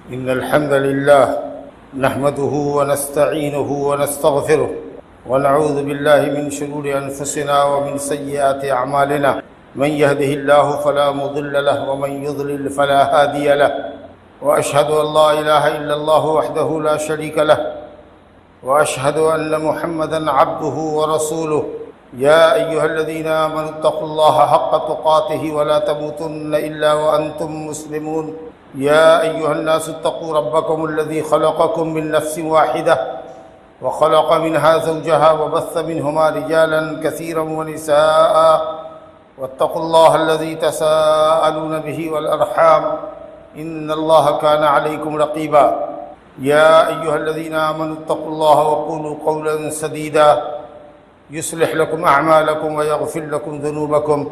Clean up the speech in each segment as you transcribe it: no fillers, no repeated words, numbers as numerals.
إن الحمد لله نحمده ونستعينه ونستغفره ونعوذ بالله من شرور أنفسنا ومن سيئات أعمالنا. من يهده الله فلا مضل له ومن يضلل فلا هادي له. وأشهد أن لا إله إلا الله وحده لا شريك له وأشهد أن محمدا عبده ورسوله. يا أيها الذين آمنوا اتقوا الله حق تقاته ولا تموتن إلا وأنتم مسلمون. يا أيها الناس اتقوا ربكم الذي خلقكم من نفس واحدة وخلق منها زوجها وبث منهما رجالا كثيرا ونساء واتقوا الله الذي تساءلون به والأرحام إن الله كان عليكم رقيبا. يا أيها الذين آمنوا اتقوا الله وقولوا قولا سديدا يصلح لكم أعمالكم ويغفر لكم ذنوبكم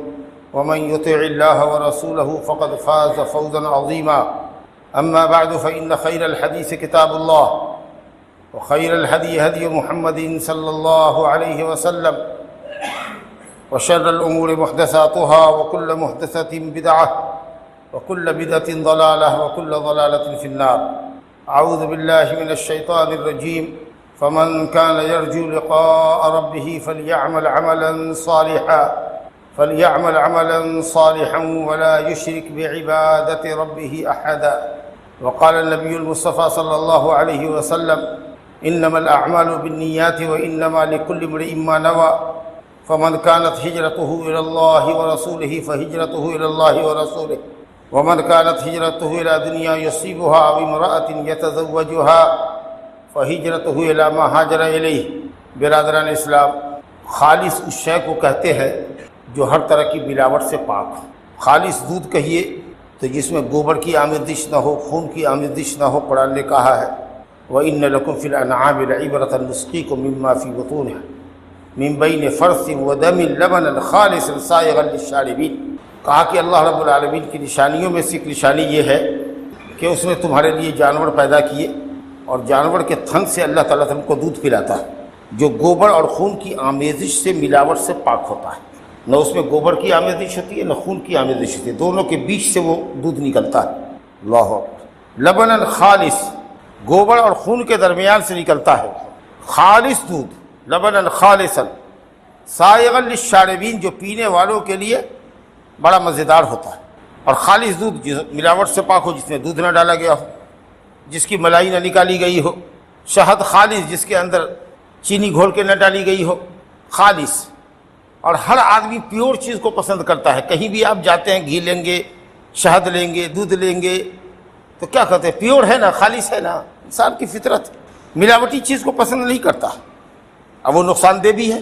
ومن يطع الله ورسوله فقد فاز فوزا عظيما. أما بعد فإن خير الحديث كتاب الله وخير الهدي هدي محمد صلى الله عليه وسلم وشر الأمور محدثاتها وكل محدثة بدعة وكل بدعة ضلالة وكل ضلالة في النار. أعوذ بالله من الشيطان الرجيم. فمن كان يرجو لقاء ربه فليعمل عملا صالحا ولا يشرك بعبادة ربه أحدا. وقال النبي المصطفى صلى الله عليه وسلم إنما الأعمال بالنيات وإنما لكل امرئ ما نوى. فمن كانت هجرته إلى الله ورسوله فهجرته إلى الله ورسوله ومن كانت هجرته إلى دنيا يصيبها أو امرأة يتزوجها فہجرتہ الی ما ہاجر الیہ. برادران اسلام، خالص اس شے کو کہتے ہیں جو ہر طرح کی ملاوٹ سے پاک ہو. خالص دودھ کہیے تو جس میں گوبر کی آمیزش نہ ہو، خون کی آمیزش نہ ہو. قرآن نے کہا ہے وَإِنَّ لَكُمْ فِي الْأَنْعَامِ لَعِبْرَةً نُسْقِيكُم مِّمَّا فِي بُطُونِهَا مِن بَيْنِ فَرْثٍ وَدَمٍ لَبَنًا خَالِصًا سَائِغًا لِّلشَّارِبِينَ. کہا کہ اللہ رب العالمین کی نشانیوں میں سے ایک نشانی یہ ہے کہ اس نے تمہارے لیے جانور پیدا کیے اور جانور کے تھن سے اللہ تعالیٰ تم کو دودھ پلاتا ہے جو گوبر اور خون کی آمیزش سے ملاوٹ سے پاک ہوتا ہے. نہ اس میں گوبر کی آمیزش ہوتی ہے نہ خون کی آمیزش ہوتی ہے، دونوں کے بیچ سے وہ دودھ نکلتا ہے. اللہ اکبر. لبناً خالص، گوبر اور خون کے درمیان سے نکلتا ہے خالص دودھ. لبناً خالصاً سائغاً للشاربین، جو پینے والوں کے لیے بڑا مزیدار ہوتا ہے. اور خالص دودھ جو ملاوٹ سے پاک ہو، جس میں دودھ نہ ڈالا گیا ہو، جس کی ملائی نہ نکالی گئی ہو. شہد خالص، جس کے اندر چینی گھول کے نہ ڈالی گئی ہو. خالص. اور ہر آدمی پیور چیز کو پسند کرتا ہے. کہیں بھی آپ جاتے ہیں گھی لیں گے، شہد لیں گے، دودھ لیں گے تو کیا کہتے ہیں؟ پیور ہے نا، خالص ہے نا. انسان کی فطرت ملاوٹی چیز کو پسند نہیں کرتا. اب وہ نقصان دہ بھی ہے.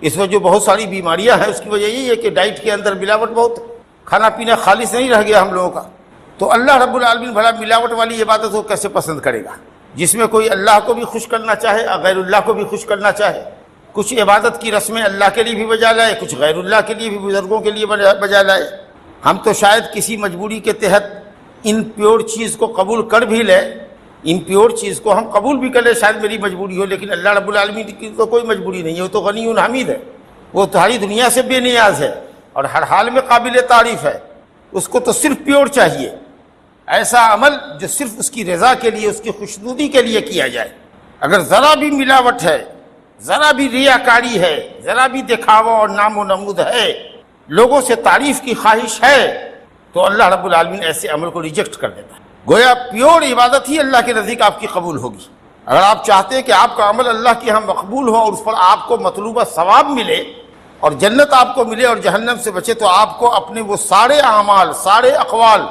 اس میں جو بہت ساری بیماریاں ہیں اس کی وجہ یہی ہے کہ ڈائٹ کے اندر ملاوٹ بہت، کھانا پینا خالص نہیں رہ گیا ہم لوگوں کا. تو اللہ رب العالمین بھلا ملاوٹ والی عبادت کو کیسے پسند کرے گا؟ جس میں کوئی اللہ کو بھی خوش کرنا چاہے اور غیر اللہ کو بھی خوش کرنا چاہے. کچھ عبادت کی رسمیں اللہ کے لیے بھی بجا لائے، کچھ غیر اللہ کے لیے بھی، بزرگوں کے لیے بجا لائے. ہم تو شاید کسی مجبوری کے تحت ان پیور چیز کو قبول کر بھی لیں، ان پیور چیز کو ہم قبول بھی کر لیں، شاید میری مجبوری ہو، لیکن اللہ رب العالمین کی تو کوئی مجبوری نہیں ہے. وہ تو غنی حمید ہے، وہ ساری دنیا سے بے نیاز ہے اور ہر حال میں قابل تعریف ہے. اس کو تو صرف پیور چاہیے، ایسا عمل جو صرف اس کی رضا کے لیے، اس کی خوشنودی کے لیے کیا جائے. اگر ذرا بھی ملاوٹ ہے، ذرا بھی ریاکاری ہے، ذرا بھی دکھاوا اور نام و نمود ہے، لوگوں سے تعریف کی خواہش ہے، تو اللہ رب العالمین ایسے عمل کو ریجیکٹ کر دیتا ہے. گویا پیور عبادت ہی اللہ کے نزدیک آپ کی قبول ہوگی. اگر آپ چاہتے ہیں کہ آپ کا عمل اللہ کے ہاں مقبول ہو اور اس پر آپ کو مطلوبہ ثواب ملے اور جنت آپ کو ملے اور جہنم سے بچے، تو آپ کو اپنے وہ سارے اعمال، سارے اقوال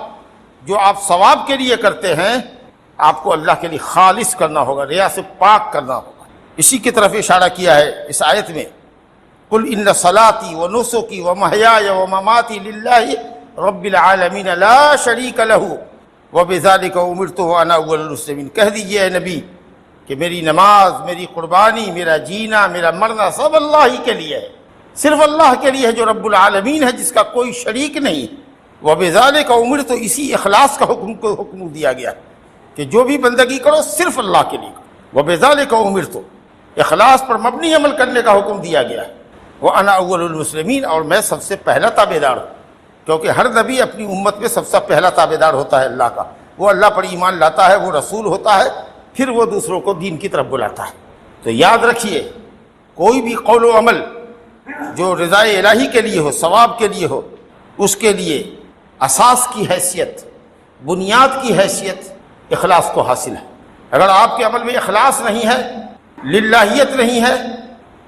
جو آپ ثواب کے لیے کرتے ہیں، آپ کو اللہ کے لیے خالص کرنا ہوگا، ریا سے پاک کرنا ہوگا. اسی کی طرف اشارہ کیا ہے اس آیت میں. قل ان صلاتی ونسکی ومحیای ومماتی للہ رب العالمین لا شریک لہ وبذالک امرت وانا اول المسلمین. کہہ دیجئے اے نبی کہ میری نماز، میری قربانی، میرا جینا، میرا مرنا سب اللہ ہی کے لیے ہے، صرف اللہ کے لیے ہے جو رب العالمین ہے، جس کا کوئی شریک نہیں. وَبِذَلِكَ أُمِرْتُ، اسی اخلاص کا حکم دیا گیا کہ جو بھی بندگی کرو صرف اللہ کے لیے کرو. وَبِذَلِكَ أُمِرْتُ، اخلاص پر مبنی عمل کرنے کا حکم دیا گیا ہے. وَأَنَا أَوَّلُ الْمُسْلِمِينَ، اور میں سب سے پہلا تابعدار ہوں، کیونکہ ہر نبی اپنی امت میں سب سے پہلا تابعدار ہوتا ہے اللہ کا. وہ اللہ پر ایمان لاتا ہے، وہ رسول ہوتا ہے، پھر وہ دوسروں کو دین کی طرف بلاتا ہے۔ تو یاد رکھیے، کوئی بھی قول و عمل جو رضا الہی کے لیے ہو، ثواب کے لیے ہو، اس کے لیے اساس کی حیثیت، بنیاد کی حیثیت اخلاص کو حاصل ہے۔ اگر آپ کے عمل میں اخلاص نہیں ہے، للہیت نہیں ہے،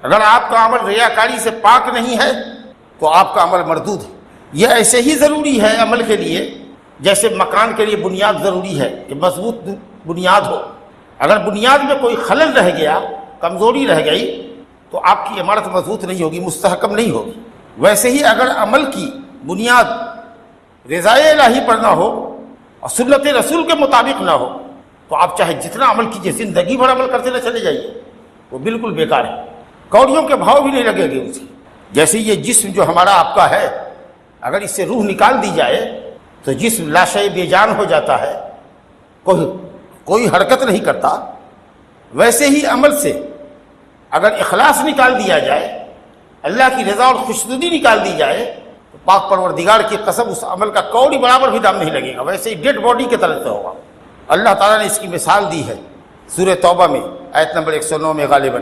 اگر آپ کا عمل ریاکاری سے پاک نہیں ہے، تو آپ کا عمل مردود ہے۔ یہ ایسے ہی ضروری ہے عمل کے لیے جیسے مکان کے لیے بنیاد ضروری ہے کہ مضبوط بنیاد ہو۔ اگر بنیاد میں کوئی خلل رہ گیا، کمزوری رہ گئی، تو آپ کی عمارت مضبوط نہیں ہوگی، مستحکم نہیں ہوگی۔ ویسے ہی اگر عمل کی بنیاد رضا الہی پر نہ ہو اور سنت رسول کے مطابق نہ ہو، تو آپ چاہے جتنا عمل کیجیے، زندگی بھر عمل کرتے نہ چلے جائیے، وہ بالکل بیکار ہے، کوڑیوں کے بھاؤ بھی نہیں لگے گے اس کی۔ جیسے یہ جسم جو ہمارا آپ کا ہے، اگر اس سے روح نکال دی جائے تو جسم لاشعِ بے جان ہو جاتا ہے، کوئی حرکت نہیں کرتا۔ ویسے ہی عمل سے اگر اخلاص نکال دیا جائے، اللہ کی رضا اور خوشنودی نکال دی جائے، تو پاک پروردگار کی قسم اس عمل کا کوڑی برابر بھی دام نہیں لگے گا، ویسے ہی ڈیڈ باڈی کی طرح سے ہوگا۔ اللہ تعالیٰ نے اس کی مثال دی ہے سورہ توبہ میں، آیت نمبر 109 میں غالباً،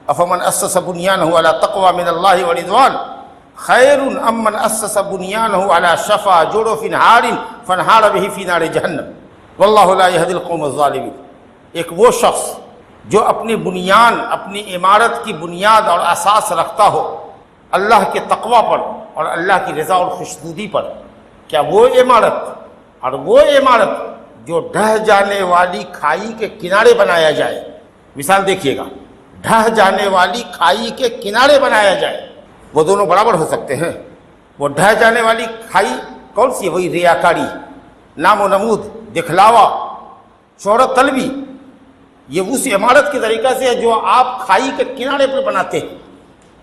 افمن اسس بنیانہ علی تقوی من اللہ ورضوان خیر ام من اسس بنیانہ علی شفا جرف نہار فانہار بہ فی نار جہنم واللہ لا یہدی القوم الظالمین۔ ایک وہ شخص جو اپنی بنیان، اپنی عمارت کی بنیاد اور اساس رکھتا ہو اللہ کے تقوی پر اور اللہ کی رضا اور خوشنودی پر، کیا وہ عمارت جو ڈھہ جانے والی کھائی کے کنارے بنایا جائے، مثال دیکھیے گا، ڈھہ جانے والی کھائی کے کنارے بنایا جائے، وہ دونوں برابر ہو سکتے ہیں؟ وہ ڈھہ جانے والی کھائی کون سی ہے؟ وہی ریاکاری، نام و نمود، دکھلاوا، شہرت طلبی۔ یہ اس عمارت کے طریقہ سے ہے جو آپ کھائی کے کنارے پر بناتے ہیں،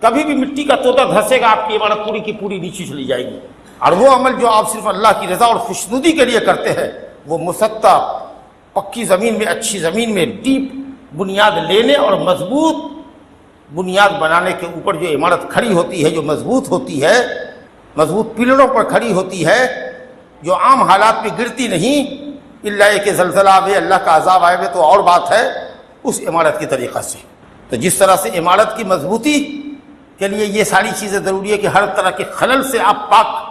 کبھی بھی مٹی کا توتا دھسے گا آپ کی عمارت پوری کی پوری نیچے چلی جائے گی۔ اور وہ عمل جو آپ صرف اللہ کی رضا اور خوشنودی کے لیے کرتے ہیں، وہ مسطح پکی زمین میں، اچھی زمین میں ڈیپ بنیاد لینے اور مضبوط بنیاد بنانے کے اوپر جو عمارت کھڑی ہوتی ہے، جو مضبوط ہوتی ہے، مضبوط پلڑوں پر کھڑی ہوتی ہے، جو عام حالات میں گرتی نہیں، اللہ کہ زلزلہ آئے، اللہ کا عذاب آئے تو اور بات ہے، اس عمارت کے طریقہ سے۔ تو جس طرح سے عمارت کی مضبوطی کے لیے یہ ساری چیزیں ضروری ہے کہ ہر طرح کے خلل سے آپ پاک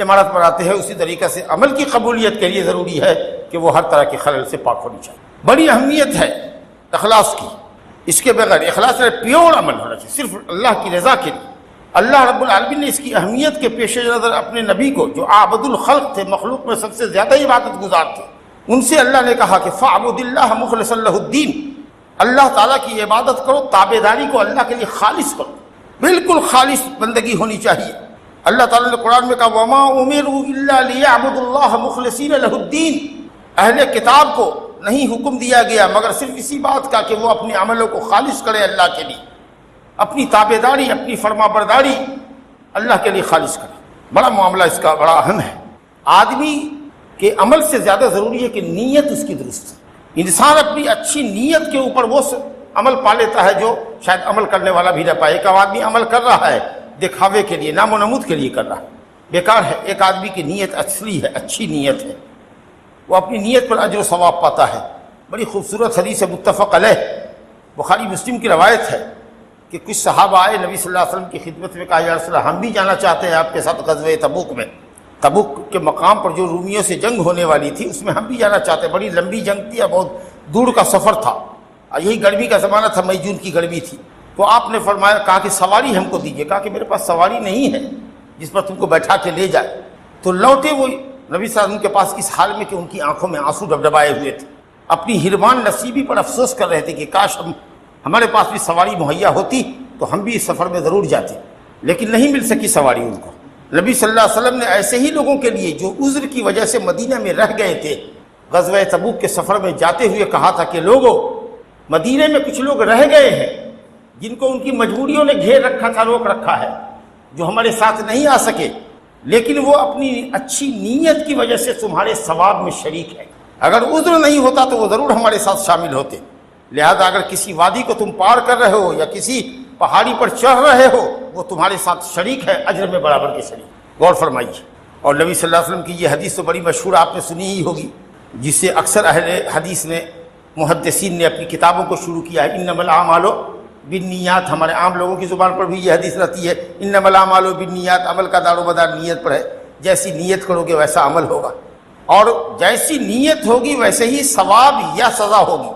عمارت پر آتے ہیں، اسی طریقہ سے عمل کی قبولیت کے لیے ضروری ہے کہ وہ ہر طرح کے خلل سے پاک ہونی چاہیے۔ بڑی اہمیت ہے اخلاص کی، اس کے بغیر اخلاص میں پیور عمل ہونا چاہیے، صرف اللہ کی رضا کے لیے۔ اللہ رب العالمین نے اس کی اہمیت کے پیش نظر اپنے نبی کو، جو عابد الخلق تھے، مخلوق میں سب سے زیادہ عبادت گزار تھے، ان سے اللہ نے کہا کہ فَاعْبُدِ اللَّهَ مُخْلِصًا لَهُ الدِّينَ، اللہ تعالیٰ کی عبادت کرو، تابعداری کو اللہ کے لیے خالص کرو، بالکل خالص بندگی ہونی چاہیے۔ اللہ تعالیٰ نے قرآن میں کہا وَمَا أُمِرُوا إِلَّا لِيَعْبُدُوا اللَّهَ مُخْلِصِينَ لَهُ الدِّينَ، اہل کتاب کو نہیں حکم دیا گیا مگر صرف اسی بات کا کہ وہ اپنے عملوں کو خالص کرے اللہ کے لیے، اپنی تابعداری، اپنی فرما برداری اللہ کے لیے خالص کرے۔ بڑا معاملہ اس کا بڑا اہم ہے۔ آدمی کے عمل سے زیادہ ضروری ہے کہ نیت اس کی درست ہے۔ انسان اپنی اچھی نیت کے اوپر وہ عمل پا لیتا ہے جو شاید عمل کرنے والا بھی نہ پائے۔ ایک آدمی عمل کر رہا ہے دکھاوے کے لیے، نام و نمود کے لیے کر رہا ہے، بیکار ہے۔ ایک آدمی کی نیت اصلی ہے، اچھی نیت ہے، وہ اپنی نیت پر اجر و ثواب پاتا ہے۔ بڑی خوبصورت حدیث متفق علیہ، بخاری مسلم کی روایت ہے کہ کچھ صحابہ آئے نبی صلی اللہ علیہ وسلم کی خدمت میں، کہا یا رسول اللہ ہم بھی جانا چاہتے ہیں آپ کے ساتھ غزوہ تبوک میں، تبوک کے مقام پر جو رومیوں سے جنگ ہونے والی تھی اس میں ہم بھی جانا چاہتے ہیں۔ بڑی لمبی جنگ تھی اور بہت دور کا سفر تھا، یہی گرمی کا زمانہ تھا، مئی جون کی گرمی تھی۔ تو آپ نے فرمایا، کہا کہ سواری ہم کو دیجیے، کہا کہ میرے پاس سواری نہیں ہے جس پر تم کو بیٹھا کے لے جائے۔ تو لوٹے وہ نبی صلی اللہ علیہ وسلم کے پاس اس حال میں کہ ان کی آنکھوں میں آنسو ڈبڈبائے ہوئے تھے، اپنی حرمان نصیبی پر افسوس کر رہے تھے کہ کاش ہمارے پاس بھی سواری مہیا ہوتی تو ہم بھی اس سفر میں ضرور جاتے، لیکن نہیں مل سکی سواری ان کو۔ نبی صلی اللہ علیہ وسلم نے ایسے ہی لوگوں کے لیے جو عذر کی وجہ سے مدینہ میں رہ گئے تھے، غزوہ تبوک کے سفر میں جاتے ہوئے کہا تھا کہ لوگوں، مدینہ میں کچھ لوگ رہ گئے ہیں جن کو ان کی مجبوریوں نے گھیر رکھا تھا، روک رکھا ہے، جو ہمارے ساتھ نہیں آ سکے، لیکن وہ اپنی اچھی نیت کی وجہ سے تمہارے ثواب میں شریک ہے۔ اگر عذر نہیں ہوتا تو وہ ضرور ہمارے ساتھ شامل ہوتے۔ لہذا اگر کسی وادی کو تم پار کر رہے ہو یا کسی پہاڑی پر چڑھ رہے ہو، وہ تمہارے ساتھ شریک ہے، اجر میں برابر کے شریک۔ غور فرمائیے۔ اور نبی صلی اللہ علیہ وسلم کی یہ حدیث تو بڑی مشہور آپ نے سنی ہی ہوگی، جس سے اکثر اہل حدیث نے محدثین نے اپنی کتابوں کو شروع کیا ہے. انما الاعمال بالنیات، ہمارے عام لوگوں کی زبان پر بھی یہ حدیث رہتی ہے انما الاعمال بالنیات، عمل کا دار و مدار نیت پر ہے. جیسی نیت کرو گے ویسا عمل ہوگا، اور جیسی نیت ہوگی ویسے ہی ثواب یا سزا ہوگی.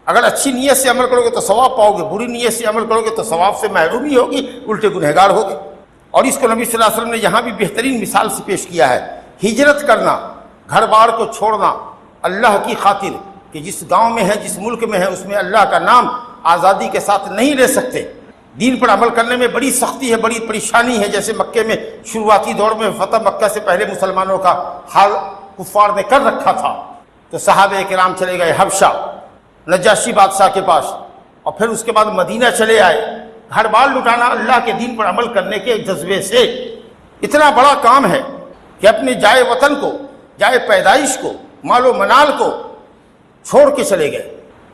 اگر اچھی نیت سے عمل کرو گے تو ثواب پاؤ گے، بری نیت سے عمل کرو گے تو ثواب سے محرومی ہوگی، الٹے گنہگار ہوگے. اور اس کو نبی صلی اللہ علیہ وسلم نے یہاں بھی بہترین مثال سے پیش کیا ہے. ہجرت کرنا، گھر بار کو چھوڑنا اللہ کی خاطر، کہ جس گاؤں میں ہے جس ملک میں ہے اس میں اللہ کا نام آزادی کے ساتھ نہیں لے سکتے. دین پر عمل کرنے میں بڑی سختی ہے، بڑی پریشانی ہے. جیسے مکے میں شروعاتی دور میں فتح مکہ سے پہلے مسلمانوں کا حال کفار نے کر رکھا تھا، تو صحابہ کرام چلے گئے حبشہ نجاشی بادشاہ کے پاس، اور پھر اس کے بعد مدینہ چلے آئے. گھر بار لٹانا اللہ کے دین پر عمل کرنے کے جذبے سے اتنا بڑا کام ہے کہ اپنے جائے وطن کو، جائے پیدائش کو، مال و منال کو چھوڑ کے چلے گئے.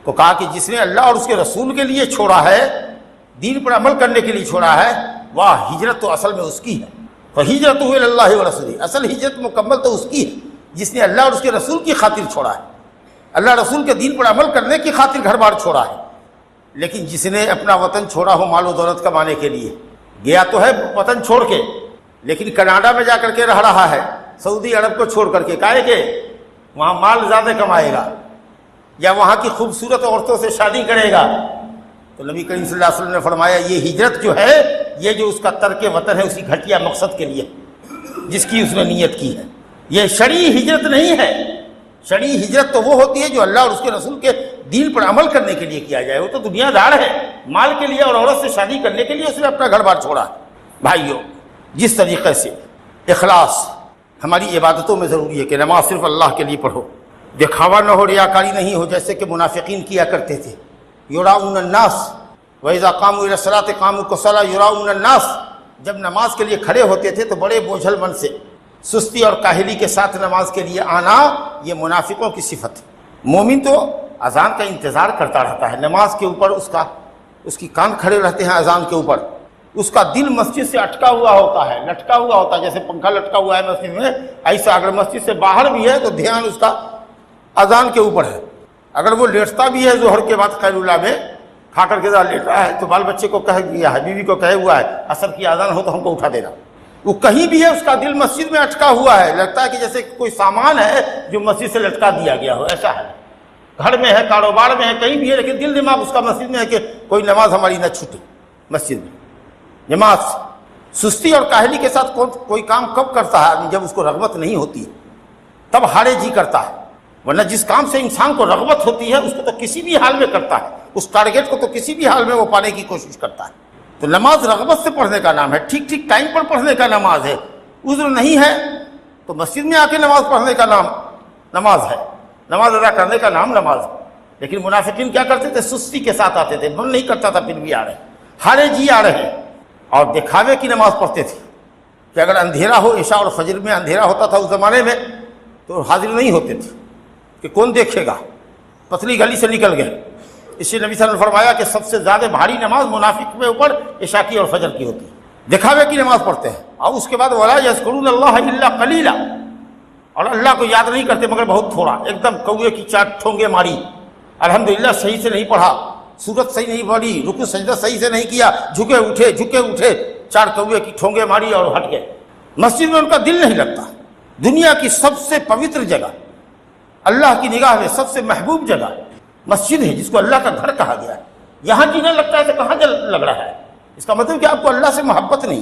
تو کہا کہ جس نے اللہ اور اس کے رسول کے لیے چھوڑا ہے، دین پر عمل کرنے کے لیے چھوڑا ہے، واہ، ہجرت تو اصل میں اس کی ہے. فہجرتہ الی اللہ ورسولہ، اصل ہجرت مکمل تو اس کی ہے جس نے اللہ اور اس کے رسول کی خاطر چھوڑا ہے، اللہ رسول کے دین پر عمل کرنے کی خاطر گھر بار چھوڑا ہے. لیکن جس نے اپنا وطن چھوڑا ہو مال و دولت کمانے کے لیے، گیا تو ہے وطن چھوڑ کے، لیکن کینیڈا میں جا کر کے رہ رہا ہے، سعودی عرب کو چھوڑ کر کے، کہے کہ وہاں مال زیادہ کمائے گا یا وہاں کی خوبصورت عورتوں سے شادی کرے گا. تو نبی کریم صلی اللہ علیہ وسلم نے فرمایا یہ ہجرت جو ہے، یہ جو اس کا ترک وطن ہے اسی گھٹیا مقصد کے لیے جس کی اس نے نیت کی ہے. یہ شرعی ہجرت نہیں ہے. شرعی ہجرت تو وہ ہوتی ہے جو اللہ اور اس کے رسول کے دین پر عمل کرنے کے لیے کیا جائے. وہ تو دنیا دار ہے، مال کے لیے اور عورت سے شادی کرنے کے لیے اس نے اپنا گھر بار چھوڑا ہے. بھائیو، جس طریقے سے اخلاص ہماری عبادتوں میں ضروری ہے کہ نماز صرف اللہ کے لیے پڑھو، دکھاوا نہ ہو، ریاکاری نہیں ہو، جیسے کہ منافقین کیا کرتے تھے. یراؤن الناس وَإِذَا قَامُوا إِلَى الصَّلَاةِ قَامُوا كُسَالَىٰ یراؤن الناس. جب نماز کے لیے کھڑے ہوتے تھے تو بڑے بوجھل من سے، سستی اور کاہلی کے ساتھ نماز کے لیے آنا، یہ منافقوں کی صفت ہے. مومن تو اذان کا انتظار کرتا رہتا ہے، نماز کے اوپر اس کی کان کھڑے رہتے ہیں اذان کے اوپر، اس کا دل مسجد سے اٹکا ہوا ہوتا ہے، لٹکا ہوا ہوتا ہے، جیسے پنکھا لٹکا ہوا ہے مسجد میں، ایسا اگر مسجد سے باہر بھی ہے تو دھیان اس کا اذان کے اوپر ہے. اگر وہ لیٹتا بھی ہے ظہر کے بعد خیر اللہ میں کھا کر کے لیٹ رہا ہے تو بال بچے کو کہہ دیا ہے، بیوی کو کہے ہوا ہے عصر کی اذان ہو تو ہم کو اٹھا دینا. وہ کہیں بھی ہے، اس کا دل مسجد میں اٹکا ہوا ہے، لگتا ہے کہ جیسے کوئی سامان ہے جو مسجد سے لٹکا دیا گیا ہو. ایسا ہے، گھر میں ہے، کاروبار میں ہے، کہیں بھی ہے، لیکن دل دماغ اس کا مسجد میں ہے کہ کوئی نماز ہماری نہ چھوٹے. مسجد میں نماز، سستی اور کاہلی کے ساتھ کوئی کام کب کرتا ہے آدمی؟ جب اس کو رغبت نہیں ہوتی ہے تب ہارے جی کرتا ہے. ورنہ جس کام سے انسان کو رغبت ہوتی ہے اس کو تو کسی بھی حال میں کرتا ہے، اس ٹارگیٹ کو تو کسی بھی حال میں وہ پانے کی کوشش کرتا ہے. تو نماز رغبت سے پڑھنے کا نام ہے، ٹھیک ٹھیک ٹائم پر پڑھنے کا نماز ہے. عذر نہیں ہے تو مسجد میں آ کے نماز پڑھنے کا نام نماز ہے، نماز ادا کرنے کا نام نماز ہے. لیکن منافقین کیا کرتے تھے؟ سستی کے ساتھ آتے تھے، من نہیں کرتا تھا پھر بھی آ رہے، ہارے جی آ رہے ہیں، اور دکھاوے کی نماز پڑھتے تھے کہ اگر اندھیرا ہو، عشاء اور فجر میں اندھیرا ہوتا تھا اس زمانے میں، تو حاضر نہیں ہوتے تھے کہ کون دیکھے گا، پتلی گلی سے نکل گئے. اس لیے نبی صلی اللہ علیہ وسلم نے فرمایا کہ سب سے زیادہ بھاری نماز منافق کے اوپر عشاء کی اور فجر کی ہوتی ہے. دکھاوے کی نماز پڑھتے ہیں، اور اس کے بعد وَلَا يَذْكُرُونَ اللَّهَ إِلَّا قَلِيلًا، اور اللہ کو یاد نہیں کرتے مگر بہت تھوڑا. ایک دم کوے کی 4 ٹھونگے ماری، الحمدللہ صحیح سے نہیں پڑھا، سورت صحیح نہیں پڑھی، رکوع سجدہ صحیح سے نہیں کیا، جھکے اٹھے 4 کوے کی ٹھونگے ماری اور ہٹ گئے. مسجد میں ان کا دل نہیں لگتا. دنیا کی سب سے پوتر جگہ، اللہ کی نگاہ میں سب سے محبوب جگہ مسجد ہے، جس کو اللہ کا گھر کہا گیا ہے. یہاں جینا لگتا ہے تو کہاں لگ رہا ہے؟ اس کا مطلب کہ آپ کو اللہ سے محبت نہیں.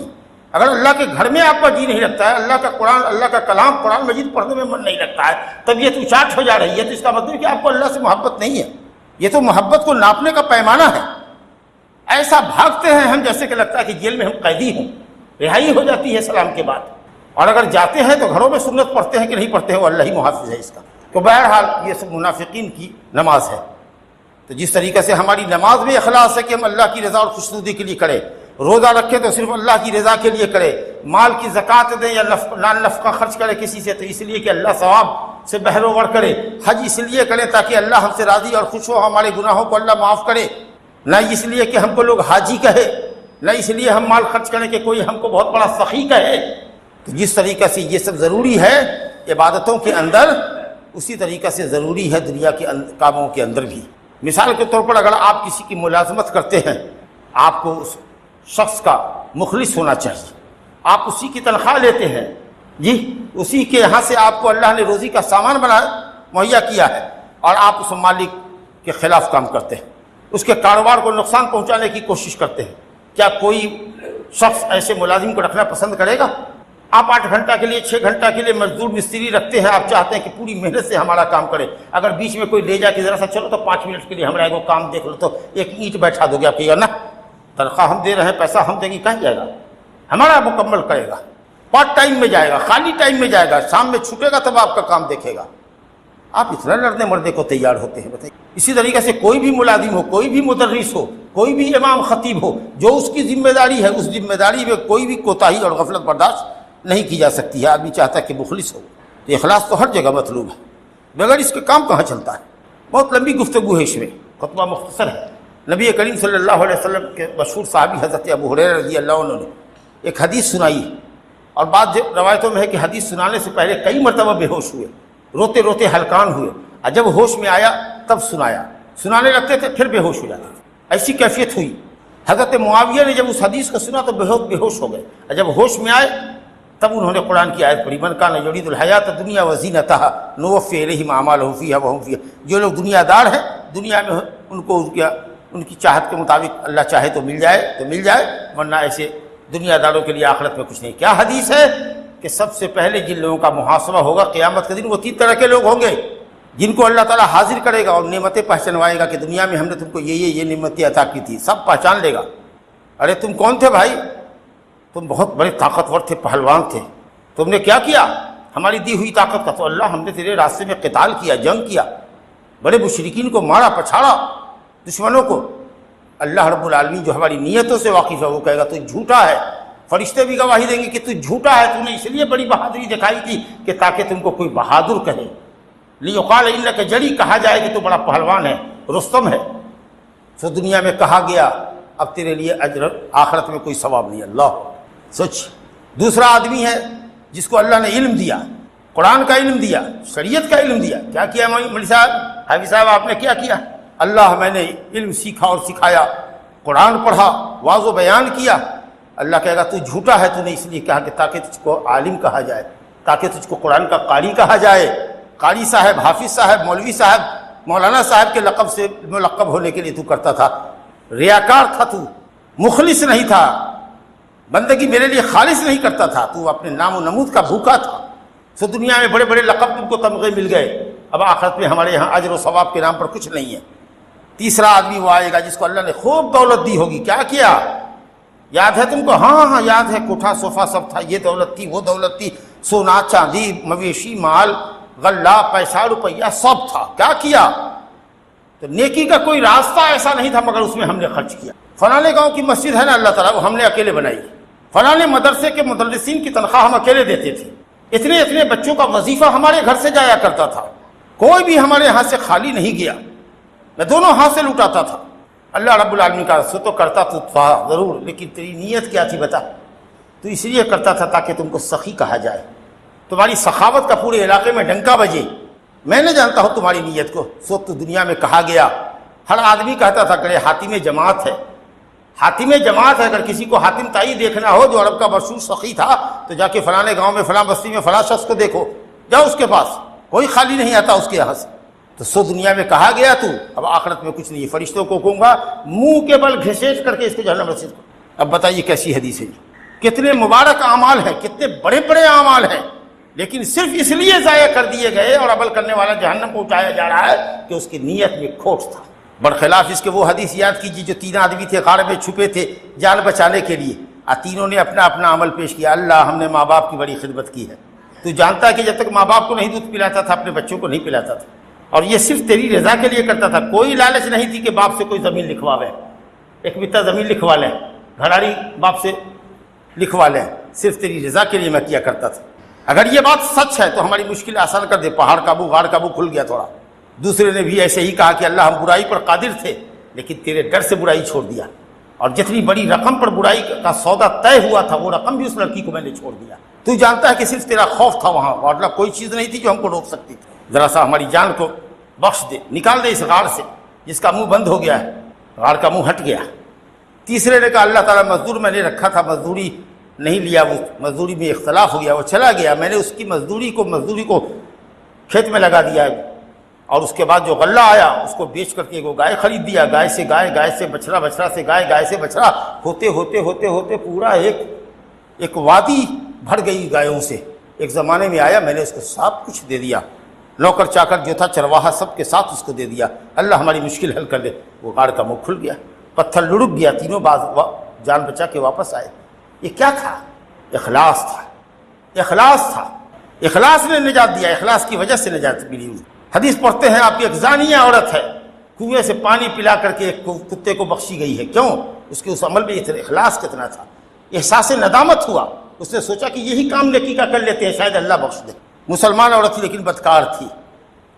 اگر اللہ کے گھر میں آپ کا جی نہیں لگتا ہے، اللہ کا قرآن، اللہ کا کلام، قرآن مجید پڑھنے میں من نہیں لگتا ہے، طبیعت اچاٹ ہو جا رہی ہے، تو اس کا مطلب کہ آپ کو اللہ سے محبت نہیں ہے. یہ تو محبت کو ناپنے کا پیمانہ ہے. ایسا بھاگتے ہیں ہم جیسے کہ لگتا ہے کہ جیل میں ہم قیدی ہوں. رہائی ہو جاتی ہے سلام کے بعد، اور اگر جاتے ہیں تو گھروں میں سنت پڑھتے ہیں کہ نہیں پڑھتے ہیں، وہ اللہ ہی محافظ ہے اس کا. تو بہرحال یہ سب منافقین کی نماز ہے. تو جس طریقے سے ہماری نماز میں اخلاص ہے کہ ہم اللہ کی رضا اور خوشنودی کے لیے کریں، روزہ رکھیں تو صرف اللہ کی رضا کے لیے کریں، مال کی زکوٰۃ دیں یا نان نفقہ خرچ کریں کسی سے تو اس لیے کہ اللہ ثواب سے بہروور کرے، حج اس لیے کریں تاکہ اللہ ہم سے راضی اور خوش ہو، ہمارے گناہوں کو اللہ معاف کرے، نہ اس لیے کہ ہم کو لوگ حاجی کہے، نہ اس لیے ہم مال خرچ کریں کہ کوئی ہم کو بہت بڑا سخی کہے. تو جس طریقے سے یہ سب ضروری ہے عبادتوں کے اندر اسی طریقہ سے ضروری ہے دنیا کے کاموں کے اندر بھی۔ مثال کے طور پر اگر آپ کسی کی ملازمت کرتے ہیں، آپ کو اس شخص کا مخلص ہونا چاہیے۔ آپ اسی کی تنخواہ لیتے ہیں، جی اسی کے یہاں سے آپ کو اللہ نے روزی کا سامان مہیا کیا ہے، اور آپ اس مالک کے خلاف کام کرتے ہیں، اس کے کاروبار کو نقصان پہنچانے کی کوشش کرتے ہیں۔ کیا کوئی شخص ایسے ملازم کو رکھنا پسند کرے گا؟ آپ 8 گھنٹہ کے لیے 6 گھنٹہ کے لیے مزدور مستری رکھتے ہیں، آپ چاہتے ہیں کہ پوری محنت سے ہمارا کام کرے، اگر بیچ میں کوئی لے جا کے ذرا سا چلو تو 5 منٹ کے لیے ہمارا ایک کام دیکھ لو تو ایک اینٹ بیٹھا دو گے، آپ کہیے نا تنخواہ ہم دے رہے ہیں، پیسہ ہم دیں گے، کہاں جائے گا؟ ہمارا مکمل کرے گا، پارٹ ٹائم میں جائے گا، خالی ٹائم میں جائے گا، شام میں چھوٹے گا تب آپ کا کام دیکھے گا۔ آپ اتنا لڑنے مرنے کو تیار ہوتے ہیں، بتائیے۔ اسی طریقے سے کوئی بھی ملازم ہو، کوئی بھی مدرس ہو، کوئی بھی امام خطیب ہو، جو اس کی ذمہ داری ہے اس ذمہ داری میں کوئی بھی کوتاہی اور غفلت برداشت نہیں کی جا سکتی ہے۔ آدمی چاہتا ہے کہ مخلص ہو، تو اخلاص تو ہر جگہ مطلوب ہے، بغیر اس کے کام کہاں چلتا ہے۔ بہت لمبی گفتگو ہے اس میں، خطبہ مختصر ہے۔ نبی کریم صلی اللہ علیہ وسلم کے مشہور صحابی حضرت ابو ہریرہ رضی اللہ عنہ نے ایک حدیث سنائی، اور بعض روایتوں میں ہے کہ حدیث سنانے سے پہلے کئی مرتبہ بے ہوش ہوئے، روتے روتے ہلکان ہوئے، اور جب ہوش میں آیا تب سنایا، سنانے لگتے تھے پھر بے ہوش ہو جاتے تھے، ایسی کیفیت ہوئی۔ حضرت معاویہ نے جب اس حدیث کو سنا تو بہت بے ہوش ہو گئے، اور جب ہوش میں آئے تب انہوں نے قرآن کی آیت پڑھی، من کان یرید الحیات الدنیا وزینتہا نوفی الیہم اعمالہم فیہا وہم فیہا۔ جو لوگ دنیا دار ہیں، دنیا میں ان کو ان کی چاہت کے مطابق اللہ چاہے تو مل جائے تو مل جائے، ورنہ ایسے دنیا داروں کے لیے آخرت میں کچھ نہیں۔ کیا حدیث ہے کہ سب سے پہلے جن لوگوں کا محاسبہ ہوگا قیامت کے دن وہ 3 طرح کے لوگ ہوں گے، جن کو اللہ تعالیٰ حاضر کرے گا اور نعمتیں پہچنوائے گا کہ دنیا میں ہم نے تم کو یہ نعمتیں عطا کی تھی، سب پہچان لے گا۔ ارے تم کون تھے بھائی؟ تم بہت بڑے طاقتور تھے، پہلوان تھے، تم نے کیا کیا ہماری دی ہوئی طاقت کا؟ تو اللہ ہم نے تیرے راستے میں قتال کیا، جنگ کیا، بڑے مشرکین کو مارا پچھاڑا، دشمنوں کو۔ اللہ رب العالمین جو ہماری نیتوں سے واقف ہے وہ کہے گا تو جھوٹا ہے، فرشتے بھی گواہی دیں گے کہ تو جھوٹا ہے، تو نے اس لیے بڑی بہادری دکھائی تھی کہ تاکہ تم کو کوئی بہادر کہے، لیقال انک جری، کہا جائے کہ تو بڑا پہلوان ہے، رستم ہے۔ تو دنیا میں کہا گیا اب تیرے لیے اجر آخرت میں کوئی ثواب نہیں، اللہ سچ۔ دوسرا آدمی ہے جس کو اللہ نے علم دیا، قرآن کا علم دیا، شریعت کا علم دیا۔ کیا کیا مولوی صاحب، حافظ صاحب، آپ نے کیا کیا؟ اللہ میں نے علم سیکھا اور سکھایا، قرآن پڑھا، واضح و بیان کیا۔ اللہ کہے گا تو جھوٹا ہے، تو نے اس لیے کہا کہ تاکہ تجھ کو عالم کہا جائے، تاکہ تجھ کو قرآن کا قاری کہا جائے۔ قاری صاحب، حافظ صاحب، مولوی صاحب، مولانا صاحب کے لقب سے ملقب ہونے کے لیے تو کرتا تھا، ریاکار تھا، تو مخلص نہیں تھا، بندگی میرے لیے خالص نہیں کرتا تھا، تو اپنے نام و نمود کا بھوکا تھا۔ سو دنیا میں بڑے بڑے لقب تم کو تمغے مل گئے، اب آخرت میں ہمارے یہاں اجر و ثواب کے نام پر کچھ نہیں ہے۔ تیسرا آدمی وہ آئے گا جس کو اللہ نے خوب دولت دی ہوگی۔ کیا کیا؟ یاد ہے تم کو؟ ہاں یاد ہے، کوٹھا صوفہ سب تھا، یہ دولت تھی، وہ دولت تھی، سونا چاندی، مویشی، مال، غلہ، پیسہ، روپیہ، سب تھا۔ کیا کیا؟ تو نیکی کا کوئی راستہ ایسا نہیں تھا مگر اس میں ہم نے خرچ کیا۔ فلانے گاؤں کی مسجد ہے نا اللہ تعالیٰ، وہ ہم نے اکیلے بنائی، فلانے مدرسے کے مدرسین کی تنخواہ ہم اکیلے دیتے تھے، اتنے بچوں کا وظیفہ ہمارے گھر سے جایا کرتا تھا، کوئی بھی ہمارے ہاتھ سے خالی نہیں گیا، میں دونوں ہاتھ سے لوٹاتا تھا۔ اللہ رب العالمین کا سو تو کرتا تو تھا ضرور، لیکن تیری نیت کیا تھی بتا؟ تو اس لیے کرتا تھا تاکہ تم کو سخی کہا جائے، تمہاری سخاوت کا پورے علاقے میں ڈنکا بجے۔ میں نہ جانتا ہوں تمہاری نیت کو، سو تو دنیا میں کہا گیا۔ ہر آدمی کہتا تھا کہ حاتم جماعت ہے، حاتم جماعت ہے۔ اگر کسی کو حاتم تائی دیکھنا ہو جو عرب کا مشہور سخی تھا تو جا کے فلانے گاؤں میں، فلاں بستی میں فلاں شخص کو دیکھو، جاؤ اس کے پاس، کوئی خالی نہیں آتا اس کے یہاں سے۔ تو سو دنیا میں کہا گیا تو اب آخرت میں کچھ نہیں ہے۔ فرشتوں کو کہوں گا منہ کے بل گھسیٹ کر کے اس کو جہنم رسید کرو۔ اب بتائیے کیسی حدیث ہے؟ کتنے مبارک اعمال ہیں، کتنے بڑے بڑے اعمال ہیں، لیکن صرف اس لیے ضائع کر دیے گئے اور عمل کرنے والا جہنم پہنچایا جا رہا ہے کہ اس کی نیت میں کھوٹ تھا۔ برخلاف اس کے وہ حدیث یاد کیجیے جو 3 آدمی تھے، غار میں چھپے تھے جان بچانے کے لیے، اور تینوں نے اپنا اپنا عمل پیش کیا۔ اللہ ہم نے ماں باپ کی بڑی خدمت کی ہے، تو جانتا ہے کہ جب تک ماں باپ کو نہیں دودھ پلاتا تھا اپنے بچوں کو نہیں پلاتا تھا، اور یہ صرف تیری رضا کے لیے کرتا تھا، کوئی لالچ نہیں تھی کہ باپ سے کوئی زمین لکھواوے، ایک بتا زمین لکھوا لیں، گھراڑی باپ سے لکھوا لیں، صرف تیری رضا کے لیے میں کیا کرتا تھا۔ اگر یہ بات سچ ہے تو ہماری مشکل آسان کر دے، پہاڑ قابو، غار قابو کھل گیا تھوڑا۔ دوسرے نے بھی ایسے ہی کہا کہ اللہ ہم برائی پر قادر تھے لیکن تیرے ڈر سے برائی چھوڑ دیا، اور جتنی بڑی رقم پر برائی کا سودا طے ہوا تھا وہ رقم بھی اس لڑکی کو میں نے چھوڑ دیا۔ تو جانتا ہے کہ صرف تیرا خوف تھا وہاں، ورنہ کوئی چیز نہیں تھی جو ہم کو روک سکتی تھی۔ ذرا سا ہماری جان کو بخش دے، نکال دے اس غار سے جس کا منہ بند ہو گیا ہے، غار کا منہ ہٹ گیا۔ تیسرے نے کہا اللہ تعالیٰ مزدور میں نے رکھا تھا، مزدوری نہیں لیا، وہ مزدوری میں اختلاف ہو گیا، وہ چلا گیا، میں نے اس کی مزدوری کو کھیت میں لگا دیا، اور اس کے بعد جو غلہ آیا اس کو بیچ کر کے وہ گائے خرید دیا، گائے سے گائے، گائے سے بچڑا، بچڑا سے گائے، گائے سے بچڑا، ہوتے ہوتے ہوتے ہوتے پورا ایک وادی بھر گئی گایوں سے۔ ایک زمانے میں آیا، میں نے اس کو سب کچھ دے دیا، نوکر چاکر جو تھا چرواہا سب کے ساتھ اس کو دے دیا، اللہ ہماری مشکل حل کر دے۔ وہ غار کا منہ کھل گیا، پتھر لڑک گیا، تینوں باز جان بچا کے واپس آئے۔ یہ کیا تھا؟ اخلاص تھا، اخلاص تھا، اخلاص نے نجات دیا، اخلاص کی وجہ سے نجات ملی۔ حدیث پڑھتے ہیں آپ کی ایک زانیہ عورت ہے، کنویں سے پانی پلا کر کے ایک کتے کو بخشی گئی ہے، کیوں؟ اس کے اس عمل میں اخلاص کتنا تھا، احساس ندامت ہوا، اس نے سوچا کہ یہی کام نیکی کا کر لیتے ہیں شاید اللہ بخش دے۔ مسلمان عورت تھی لیکن بدکار تھی،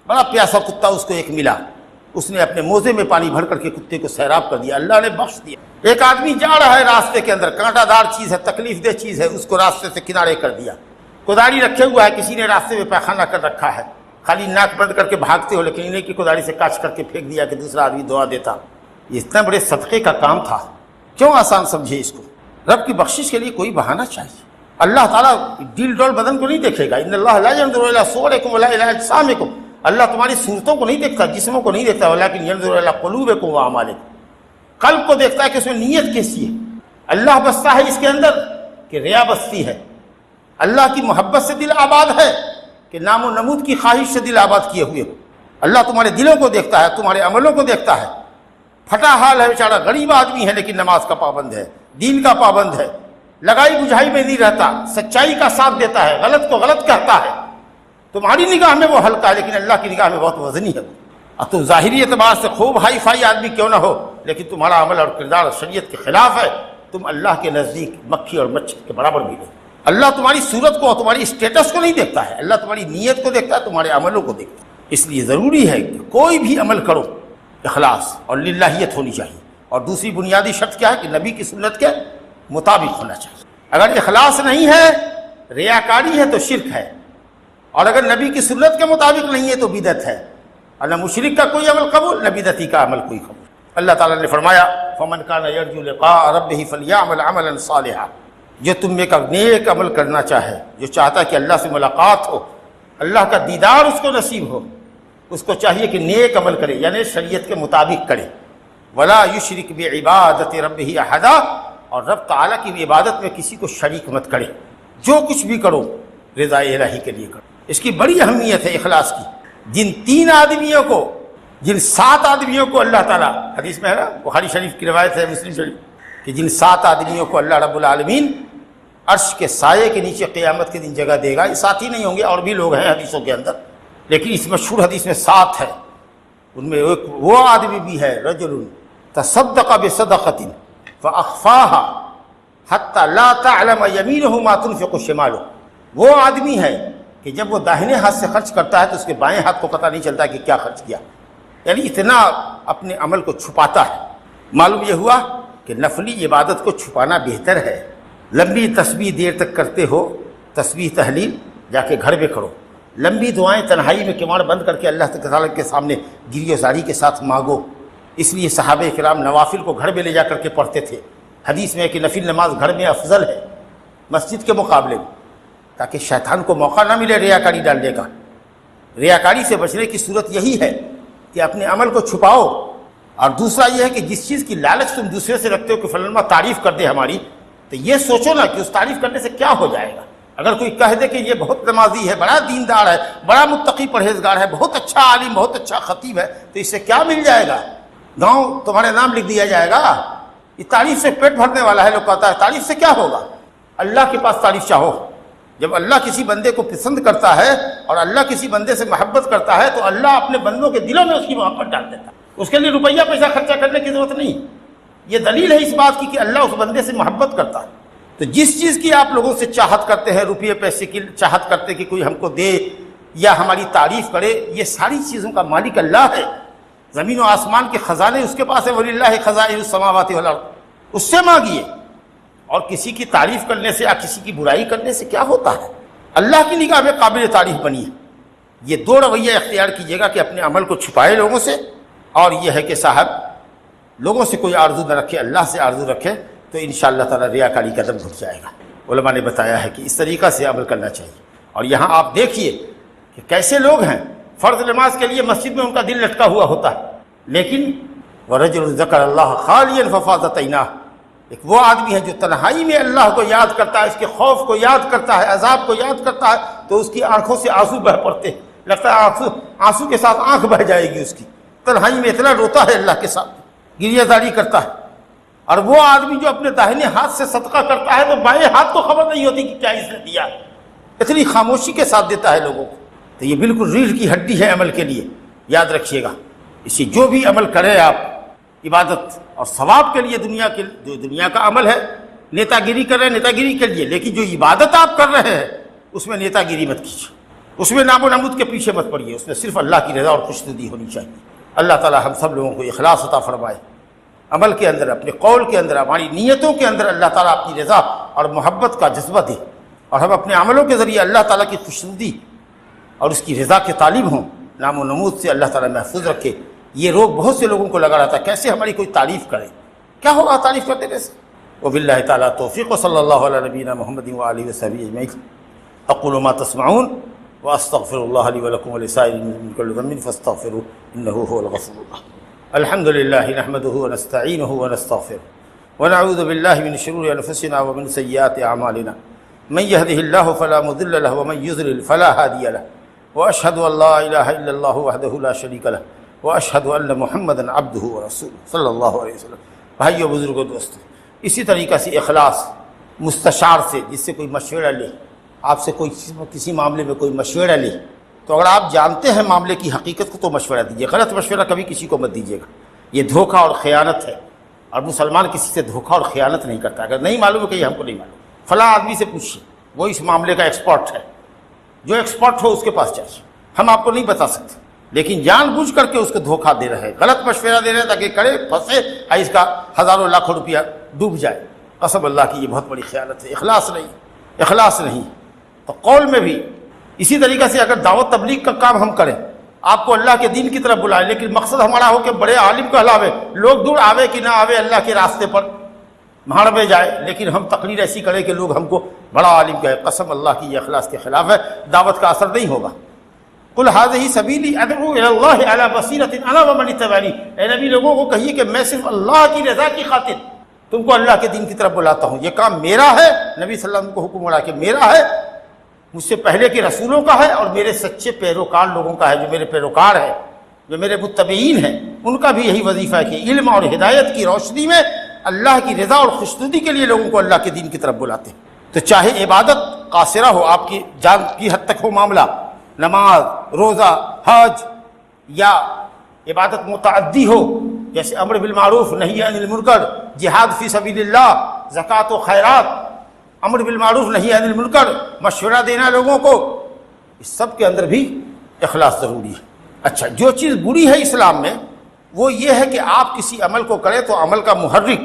بڑا پیاسا کتا اس کو ایک ملا، اس نے اپنے موزے میں پانی بھر کر کے کتے کو سیراب کر دیا، اللہ نے بخش دیا۔ ایک آدمی جا رہا ہے راستے کے اندر، کانٹا دار چیز ہے، تکلیف دہ چیز ہے، اس کو راستے سے کنارے کر دیا، کداری رکھے ہوا ہے، کسی نے راستے میں پیخانہ کر رکھا ہے، خالی ناک بند کر کے بھاگتے ہو، لیکن انہیں کی کداری سے کاٹ کر کے پھینک دیا کہ دوسرا آدمی دعا دیتا۔ یہ اتنا بڑے صدقے کا کام تھا، کیوں آسان سمجھے اس کو؟ رب کی بخشش کے لیے کوئی بہانہ چاہیے۔ اللہ تعالیٰ ڈیل ڈول بدن کو نہیں دیکھے گا، ان اللہ لا ينظر الى صورکم ولا الى اجسامکم، اللہ تمہاری صورتوں کو نہیں دیکھتا، جسموں کو نہیں دیکھتا، ولکن ينظر الى قلوبکم واعمالکم، قلب کو دیکھتا ہے کہ اس میں نیت کیسی ہے۔ اللہ بستا ہے اس کے اندر کہ ریا بستی ہے، اللہ کی محبت سے دل آباد ہے کہ نام و نمود کی خواہش سے دل آباد کیے ہوئے ہو۔ اللہ تمہارے دلوں کو دیکھتا ہے، تمہارے عملوں کو دیکھتا ہے۔ پھٹا حال ہے بیچارہ، غریب آدمی ہے لیکن نماز کا پابند ہے، دین کا پابند ہے، لگائی بجھائی میں نہیں رہتا، سچائی کا ساتھ دیتا ہے، غلط کو غلط کہتا ہے، تمہاری نگاہ میں وہ ہلکا ہے لیکن اللہ کی نگاہ میں بہت وزنی ہے۔ اب تم ظاہری اعتبار سے خوب ہائی فائی آدمی کیوں نہ ہو، لیکن تمہارا عمل اور کردار شریعت کے خلاف ہے، تم اللہ کے نزدیک مکھی اور مچھر کے برابر بھی نہیں۔ اللہ تمہاری صورت کو اور تمہاری اسٹیٹس کو نہیں دیکھتا ہے، اللہ تمہاری نیت کو دیکھتا ہے، تمہارے عملوں کو دیکھتا ہے۔ اس لیے ضروری ہے کہ کوئی بھی عمل کرو اخلاص اور للہیت ہونی چاہیے، اور دوسری بنیادی شرط کیا ہے کہ نبی کی سنت کے مطابق ہونا چاہیے۔ اگر اخلاص نہیں ہے، ریاکاری ہے تو شرک ہے، اور اگر نبی کی سنت کے مطابق نہیں ہے تو بدعت ہے، اور نہ مشرک کا کوئی عمل قبول نہ بدعتی کا عمل کوئی قبول۔ اللہ تعالیٰ نے فرمایا فَمَنْ كَانَ يَرْجُو لِقَاءَ رَبِّهِ فَلْيَعْمَلْ عَمَلًا صَالِحًا، جو تم میں کا نیک عمل کرنا چاہے، جو چاہتا ہے کہ اللہ سے ملاقات ہو، اللہ کا دیدار اس کو نصیب ہو، اس کو چاہیے کہ نیک عمل کرے، یعنی شریعت کے مطابق کرے۔ وَلَا يُشْرِكْ بِعِبَادَةِ رَبِّهِ أَحَدًا، اور رب تعالیٰ کی عبادت میں کسی کو شریک مت کرے، جو کچھ بھی کرو رضا الہی کے لیے کرو۔ اس کی بڑی اہمیت ہے اخلاص کی۔ جن 7 آدمیوں کو اللہ تعالیٰ، حدیث میں ہے نا، بخاری شریف کی روایت ہے، مسلم شریف، کہ جن 7 آدمیوں کو اللہ رب العالمین عرش کے سائے کے نیچے قیامت کے دن جگہ دے گا۔ یہ 7 ہی نہیں ہوں گے، اور بھی لوگ ہیں حدیثوں کے اندر، لیکن اس مشہور حدیث میں 7 ہے۔ ان میں ایک وہ آدمی بھی ہے، رجل تصدق بصدقۃ فاخفاها حتى لا تعلم يمينه ما تنفق شماله، وہ آدمی ہے کہ جب وہ داہنے ہاتھ سے خرچ کرتا ہے تو اس کے بائیں ہاتھ کو پتہ نہیں چلتا کہ کیا خرچ کیا، یعنی اتنا اپنے عمل کو چھپاتا ہے۔ معلوم یہ ہوا کہ نفلی عبادت کو چھپانا بہتر ہے۔ لمبی تسبیح دیر تک کرتے ہو، تسبیح تحلیل جا کے گھر میں کرو، لمبی دعائیں تنہائی میں کمار بند کر کے اللہ تعالیٰ کے سامنے گری و زاری کے ساتھ مانگو۔ اس لیے صحابہ کرام نوافل کو گھر میں لے جا کر کے پڑھتے تھے۔ حدیث میں ہے کہ نفل نماز گھر میں افضل ہے مسجد کے مقابلے میں، تاکہ شیطان کو موقع نہ ملے ریاکاری ڈالنے کا۔ ریاکاری سے بچنے کی صورت یہی ہے کہ اپنے عمل کو چھپاؤ، اور دوسرا یہ ہے کہ جس چیز کی لالچ تم دوسرے سے رکھتے ہو کہ فلاں تعریف کر دے ہماری، تو یہ سوچو نا کہ اس تعریف کرنے سے کیا ہو جائے گا۔ اگر کوئی کہہ دے کہ یہ بہت نمازی ہے، بڑا دیندار ہے، بڑا متقی پرہیزگار ہے، بہت اچھا عالم، بہت اچھا خطیب ہے، تو اس سے کیا مل جائے گا؟ گاؤں تمہارے نام لکھ دیا جائے گا۔ یہ تعریف سے پیٹ بھرنے والا ہے، لوگ کہتا ہے تعریف سے کیا ہوگا؟ اللہ کے پاس تعریف چاہو۔ جب اللہ کسی بندے کو پسند کرتا ہے اور اللہ کسی بندے سے محبت کرتا ہے تو اللہ اپنے بندوں کے دلوں میں اس کی محبت ڈال دیتا ہے، اس کے لیے روپیہ پیسہ خرچہ کرنے کی ضرورت نہیں۔ یہ دلیل ہے اس بات کی کہ اللہ اس بندے سے محبت کرتا ہے۔ تو جس چیز کی آپ لوگوں سے چاہت کرتے ہیں، روپیے پیسے کی چاہت کرتے کہ کوئی ہم کو دے یا ہماری تعریف کرے، یہ ساری چیزوں کا مالک اللہ ہے۔ زمین و آسمان کے خزانے اس کے پاس ہے، وَلِلَّهِ خَزَائِنُ السَّمَاوَاتِ وَالْأَرْضِ، اس سے مانگیے۔ اور کسی کی تعریف کرنے سے یا کسی کی برائی کرنے سے کیا ہوتا ہے؟ اللہ کی نگاہ میں قابل تعریف بنیے۔ یہ دو رویہ اختیار کیجیے گا کہ اپنے عمل کو چھپائے لوگوں سے، اور یہ ہے کہ صاحب لوگوں سے کوئی آرزو نہ رکھے، اللہ سے آرزو رکھے، تو انشاءاللہ تعالیٰ ریاکاری کا دم گھٹ جائے گا۔ علماء نے بتایا ہے کہ اس طریقہ سے عمل کرنا چاہیے۔ اور یہاں آپ دیکھیے کہ کیسے لوگ ہیں، فرض نماز کے لیے مسجد میں ان کا دل لٹکا ہوا ہوتا ہے، لیکن وَرَجُلٌ ذَكَرَ اللَّهَ خَالِيًا فَفَاضَتْ عَيْنَاهُ، ایک وہ آدمی ہے جو تنہائی میں اللہ کو یاد کرتا ہے، اس کے خوف کو یاد کرتا ہے، عذاب کو یاد کرتا ہے، تو اس کی آنکھوں سے آنسو بہہ پڑتے ہیں، لگتا ہے آنسو کے ساتھ آنکھ بہہ جائے گی اس کی، تنہائی میں اتنا روتا ہے اللہ کے ساتھ، گریہ زاری کرتا ہے۔ اور وہ آدمی جو اپنے داہنے ہاتھ سے صدقہ کرتا ہے تو بائیں ہاتھ کو خبر نہیں ہوتی کہ کیا اس نے دیا، اتنی خاموشی کے ساتھ دیتا ہے لوگوں کو۔ تو یہ بالکل ریڑھ کی ہڈی ہے عمل کے لیے، یاد رکھیے گا۔ اسی جو بھی عمل کریں آپ عبادت اور ثواب کے لیے، دنیا کا عمل ہے، نیتا گیری کر رہے ہیں نیتا گیری کے لیے، لیکن جو عبادت آپ کر رہے ہیں اس میں نیتا گیری مت کیجیے، اس میں نام و نمود کے پیچھے مت پڑیے، اس میں صرف اللہ کی رضا اور خوشنودی ہونی چاہیے۔ اللہ تعالی ہم سب لوگوں کو اخلاص عطا فرمائے، عمل کے اندر، اپنے قول کے اندر، ہماری نیتوں کے اندر اللہ تعالیٰ اپنی رضا اور محبت کا جذبہ دے، اور ہم اپنے عملوں کے ذریعے اللہ تعالیٰ کی خوشنودی اور اس کی رضا کے طالب ہوں، نام و نمود سے اللہ تعالیٰ محفوظ رکھے۔ یہ روگ بہت سے لوگوں کو لگا رہتا ہے، کیسے ہماری کوئی تعریف کرے، کیا ہوگا تعریف کرتے رہے سے۔ وباللہ تعالیٰ توفیق، صلی اللہ علیہ نبینا محمد وآلہ وصحبہ اجمعین۔ اقول ما تسمعون واستغفر اللہ لی ولکم ولسائر المسلمین من کل ذنب فاستغفروہ انہ هو الغفور الرحیم۔ الحمد للہ نحمدہ ونستعینہ ونستغفرہ ونعوذ باللہ من شرور انفسنا ومن سیئات اعمالنا من یہدہ اللہ فلا مضل لہ ومن یضلل فلا ہادی لہ واشہد ان لا الہ الا اللہ وحدہ لا شریک لہ واشہد ان محمدا عبدہ ورسولہ صلی اللہ علیہ وسلم۔ بھائیو، بزرگوں، دوستو، اسی طریقہ سے اخلاص مستشار سے، جس سے کوئی مشورہ لے، آپ سے کوئی کسی معاملے میں کوئی مشورہ لے، تو اگر آپ جانتے ہیں معاملے کی حقیقت کو تو مشورہ دیجیے، غلط مشورہ کبھی کسی کو مت دیجیے گا، یہ دھوکہ اور خیانت ہے، اور مسلمان کسی سے دھوکہ اور خیانت نہیں کرتا۔ اگر نہیں معلوم ہے کہ یہ ہم کو نہیں معلوم، فلاں آدمی سے پوچھیے، وہ اس معاملے کا ایکسپرٹ ہے، جو ایکسپرٹ ہو اس کے پاس جائیے، ہم آپ کو نہیں بتا سکتے، لیکن جان بوجھ کر کے اس کو دھوکہ دے رہے ہیں، غلط مشورہ دے رہے ہیں تاکہ کرے، پھنسے، اور اس کا ہزاروں لاکھوں روپیہ ڈوب جائے۔ قسم اللہ کی یہ بہت بڑی خیانت ہے، اخلاص نہیں۔ تو قول میں بھی اسی طریقے سے اگر دعوت تبلیغ کا کام ہم کریں، آپ کو اللہ کے دین کی طرف بلائیں، لیکن مقصد ہمارا ہو کہ بڑے عالم کہلاوے، لوگ دور آوے کہ نہ آوے اللہ کے راستے پر بھاڑ میں جائے، لیکن ہم تقریر ایسی کریں کہ لوگ ہم کو بڑا عالم کہے، قسم اللہ کی یہ اخلاص کے خلاف ہے، دعوت کا اثر نہیں ہوگا۔ قل هذه سبیلی ادعو الی اللہ علی بصیرۃ انا ومن اتبعنی، اے نبی لوگوں کو کہیے کہ میں صرف اللہ کی رضا کی خاطر تم کو اللہ کے دین کی طرف بلاتا ہوں، یہ کام میرا ہے، نبی صلی اللہ علیہ وسلم کو حکم ہو رہا کہ میرا ہے، مجھ سے پہلے کے رسولوں کا ہے، اور میرے سچے پیروکار لوگوں کا ہے، جو میرے پیروکار ہیں، جو میرے متبعین ہیں، ان کا بھی یہی وظیفہ ہے کہ علم اور ہدایت کی روشنی میں اللہ کی رضا اور خوشنودی کے لیے لوگوں کو اللہ کے دین کی طرف بلاتے ہیں۔ تو چاہے عبادت قاصرہ ہو، آپ کی جان کی حد تک ہو معاملہ، نماز، روزہ، حج، یا عبادت متعدی ہو، جیسے امر بالمعروف نہی عن المنکر، جہاد فی سبیل اللہ، زکوٰۃ و خیرات، امر بالمعروف نہی عن المنکر، مشورہ دینا لوگوں کو، اس سب کے اندر بھی اخلاص ضروری ہے۔ اچھا، جو چیز بری ہے اسلام میں وہ یہ ہے کہ آپ کسی عمل کو کریں تو عمل کا محرک،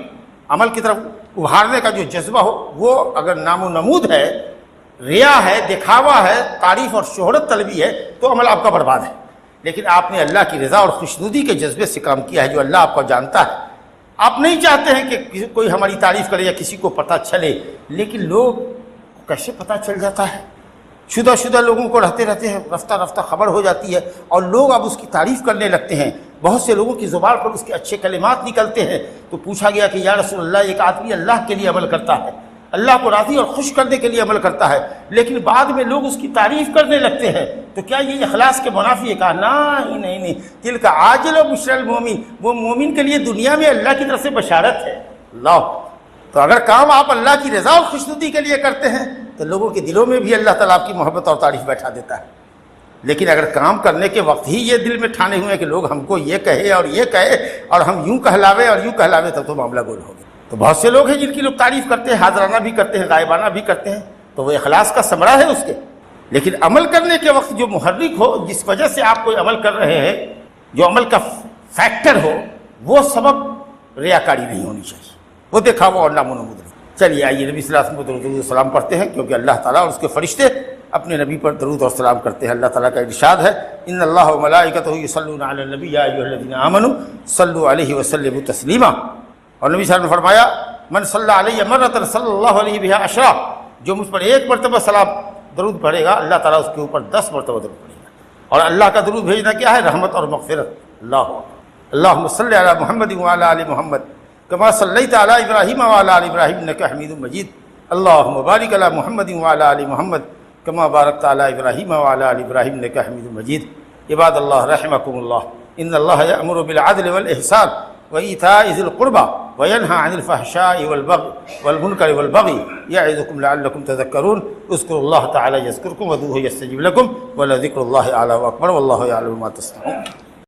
عمل کی طرف ابھارنے کا جو جذبہ ہو، وہ اگر نام و نمود ہے، ریا ہے، دکھاوا ہے، تعریف اور شہرت طلبی ہے، تو عمل آپ کا برباد ہے۔ لیکن آپ نے اللہ کی رضا اور خوشنودی کے جذبے سے کام کیا ہے، جو اللہ آپ کو جانتا ہے، آپ نہیں چاہتے ہیں کہ کوئی ہماری تعریف کرے یا کسی کو پتہ چلے، لیکن لوگ کیسے پتہ چل جاتا ہے؟ شدہ لوگوں کو رہتے ہیں، رفتہ خبر ہو جاتی ہے، اور لوگ اب اس کی تعریف کرنے لگتے ہیں، بہت سے لوگوں کی زبان پر اس کے اچھے کلمات نکلتے ہیں۔ تو پوچھا گیا کہ یا رسول اللہ، ایک آدمی اللہ کے لیے عمل کرتا ہے، اللہ کو راضی اور خوش کرنے کے لیے عمل کرتا ہے، لیکن بعد میں لوگ اس کی تعریف کرنے لگتے ہیں، تو کیا یہ اخلاص کے منافی ہے؟ کہا نہیں، دل کا عاجل و بشر المومن، وہ مومن کے لیے دنیا میں اللہ کی طرف سے بشارت ہے۔ اللہ، تو اگر کام آپ اللہ کی رضا اور خوشنودی کے لیے کرتے ہیں تو لوگوں کے دلوں میں بھی اللہ تعالیٰ آپ کی محبت اور تعریف بیٹھا دیتا ہے۔ لیکن اگر کام کرنے کے وقت ہی یہ دل میں ٹھانے ہوئے کہ لوگ ہم کو یہ کہے اور یہ کہے، اور ہم یوں کہلاوے اور یوں کہلاوے، تب تو معاملہ گول ہو گیا۔ تو بہت سے لوگ ہیں جن کی لوگ تعریف کرتے ہیں، حاضرانہ بھی کرتے ہیں، غائبانہ بھی کرتے ہیں، تو وہ اخلاص کا ثمرہ ہے اس کے۔ لیکن عمل کرنے کے وقت جو محرک ہو، جس وجہ سے آپ کوئی عمل کر رہے ہیں، جو عمل کا فیکٹر ہو، وہ سبب ریاکاری نہیں ہونی چاہیے، وہ دکھاوا اور نام و نمود نہیں۔ چلیے آئیے نبی صلی اللہ علیہ وسلم کو درود و سلام پڑھتے ہیں، کیونکہ اللہ تعالیٰ اور اس کے فرشتے اپنے نبی پر درود اور سلام کرتے ہیں۔ اللہ تعالیٰ کا ارشاد ہے ان اللہ و ملائکتہ یصلون علی النبی یا ایھا الذین آمنوا صلوا علیہ وسلموا تسلیما۔ اور نبی صلی اللہ علیہ وسلم نے فرمایا من صلی علیہ مرۃ صلی اللہ علیہ بہا عشرا، جو مجھ پر ایک مرتبہ سلام درود پڑھے گا اللہ تعالیٰ اس کے اوپر 10 مرتبہ درود پڑھے گا۔ اور اللہ کا درود بھیجنا کیا ہے؟ رحمت اور مغفرت۔ اللہ اللہم صلی علی محمد وعلی آل محمد کما صلیت علی ابراہیم وعلی آل ابراہیم انک حمید مجید، اللہم بارک علی محمد وعلی آل محمد کما بارکت علی ابراہیم وعلی آل ابراہیم انک حمید مجید۔ عباد اللہ رحمکم اللہ، ان اللہ یأمر بالعدل والإحسان وإیتاء ذی القربى وینہی عن الفحشاء والمنکر والبغی یعظکم لعلکم تذکرون۔ اذکروا اللہ تعالی یذکرکم وادعوہ یستجب لکم ولذکر اللہ اعلی واکبر واللہ یعلم ما تصنعون۔